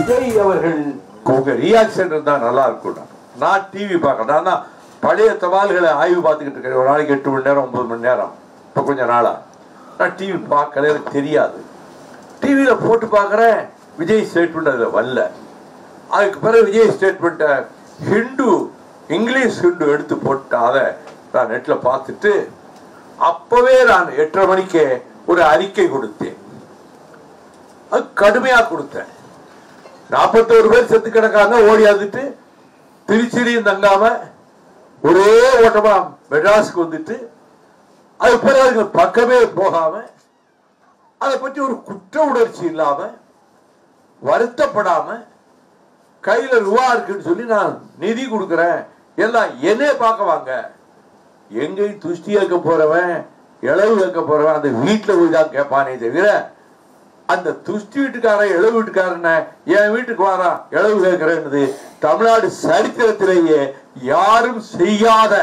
விஜய் அவர்கள் உங்க ரியாக்ஷன் இருந்தா நல்லா இருக்கும். நான் டிவி பார்க்கறேன். நான் பழைய சவால்களை ஆய்வு பார்த்துக்கிட்டு இருக்கேன். ஒரு நாளைக்கு 8 மணி நேரம் 9 மணி நேரம். இப்போ கொஞ்சம் நாளா நான் டிவி பார்க்கல, எனக்கு தெரியாது. டிவியில போட்டு பார்க்குறேன், விஜய் ஸ்டேட்மெண்ட் அதில் வரல. அதுக்கு பிறகு விஜய் ஸ்டேட்மெண்ட்டை இங்கிலீஷ் ஹிந்து எடுத்து போட்டு அதை நான் நெட்டில் பார்த்துட்டு அப்பவே நான் 8:30 மணிக்கு ஒரு அறிக்கை கொடுத்தேன். அது கடுமையாக கொடுத்தேன். 41 பேர் செத்து கிடக்காங்க, ஓடியாந்துட்டு திருச்சிலையும் தங்காம ஒரே ஓட்டமா மெட்ராஸுக்கு வந்துட்டு அது பிறகு பக்கமே போகாம அதை பற்றி ஒரு குற்ற உணர்ச்சி இல்லாம வருத்தப்படாம கையில ரூபா இருக்குன்னு சொல்லி நான் நிதி கொடுக்குறேன், எல்லாம் என்னே பார்க்க வாங்க. எங்கேயும் துஷ்டி கேட்க போறவன் இளவு கேட்க போறவன் அந்த வீட்டுல போய் தான் கேட்பானே தவிர அந்த துஷ்டி வீட்டுக்காரன் இளவு வீட்டுக்காரன என் வீட்டுக்கு வாரா இளவு கேட்கிறேன்னு தமிழ்நாடு சரித்திரத்திலேயே யாரும் செய்யாத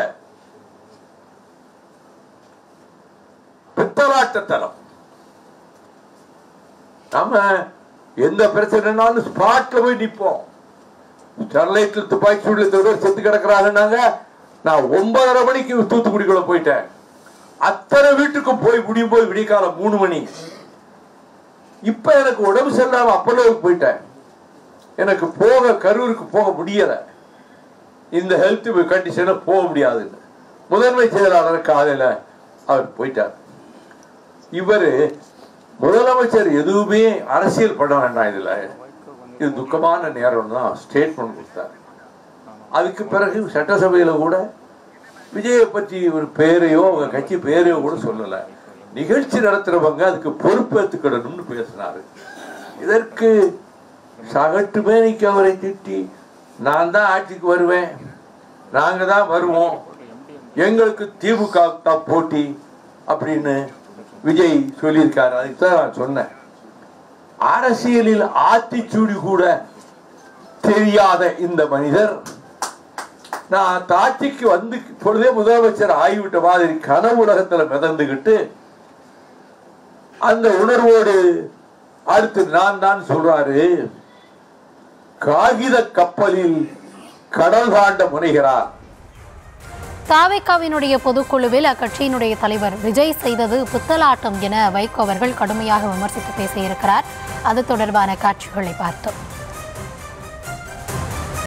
பித்தலாட்டத்தனம். நம்ம எந்த பிரச்சனைனாலும் ஸ்பாட்ல போய் நிற்போம். ஸ்டெர்லைட்ல துப்பாக்கி சூடுல செத்து கிடக்குறாங்கன்னாங்க. நான் 9:30 மணிக்கு தூத்துக்குடிக்குள்ள போயிட்டேன். அத்தனை வீட்டுக்கும் போய் முடியும் போய் விடிகாலம் 3 மணி. இப்ப எனக்கு உடம்பு சரியில்லாம அப்பல்லோவுக்கு போயிட்டேன். எனக்கு கரூருக்கு போக முடியல. இந்த ஹெல்த் கண்டிஷன்ல போக முடியாதுன்னு முதன்மை செயலாளர் காலையில அவர் போயிட்டார். இவரு முதலமைச்சர் எதுவுமே அரசியல் பண்ண வேண்டாம், இதுல இது துக்கமான நேரம் தான் ஸ்டேட்மெண்ட் கொடுத்தாரு. அதுக்கு பிறகு சட்டசபையில கூட விஜயை பற்றி ஒரு பேரையோ அவங்க கட்சி பேரையோ கூட சொல்லல. நிகழ்ச்சி நடத்துறவங்க அதுக்கு பொறுப்பேற்றுக்கிடணும்னு பேசினாரு. இதற்கு சகட்டு மேனிக்கு அவரை திட்டி நான் தான் ஆட்சிக்கு வருவேன், நாங்க தான் வருவோம், எங்களுக்கு திமுக தான் போட்டி அப்படின்னு விஜய் சொல்லியிருக்காரு. அதுக்கு தான் நான் சொன்னேன், அரசியலில் ஆத்திச்சூடி கூட தெரியாத இந்த மனிதர் நான் ஆட்சிக்கு வந்து பொழுதே முதலமைச்சர் ஆகிவிட்ட மாதிரி கனவு உலகத்துல மிதந்துகிட்டு அந்த உணர்வோடு அடுத்து நான் தான் சொல்றாரு. காகித கப்பலில் கடல் தாண்ட முனைகிறார். தாவேகாவினுடைய பொதுக்குழுவில் அக்கட்சியினுடைய தலைவர் விஜய் செய்தது புத்தலாட்டம் என வைகோ அவர்கள் கடுமையாக விமர்சித்து பேசியிருக்கிறார். அது தொடர்பான காட்சிகளை பார்த்தோம்.